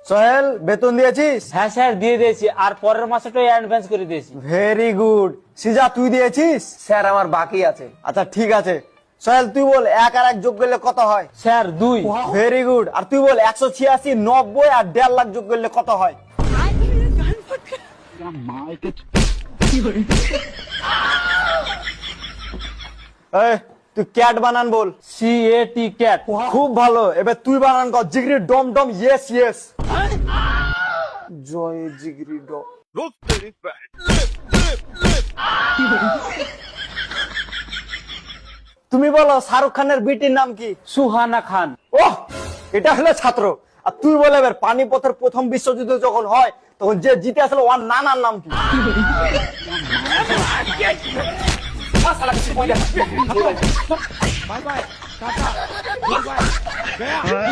সোহেল বেতন দিয়েছিস? হ্যাঁ স্যার দিয়ে দিয়েছি, আর পরের মাসেটাই অ্যাডভান্স করে দিয়েছি। Very good. সিজা তুই দিয়েছিস? স্যার আমার বাকি আছে। আচ্ছা ঠিক আছে। সোহেল তুই বল 1 আর 1 যোগ করলে কত হয়? স্যার 2। Very good. আর তুই বল 186, 90 আর 1.5 লাখ যোগ করলে কত হয়? এই, তুই ক্যাট বানান বল। CAT cat. খুব ভালো। এবার তুই বানান কর জিগরি ডম ডম ইয়েস ইয়েস। জয় জিগরি ডম। তুমি বলো শাহরুখ খানের বিটির নাম কি? সুহানা খান। ওহ, এটা হলো ছাত্র। আর তুই বলে এবার পানিপথের প্রথম বিশ্বযুদ্ধ যখন হয় তখন যে জিতে আসলে ওর নানার নাম কি? Bye bye tata goodbye गया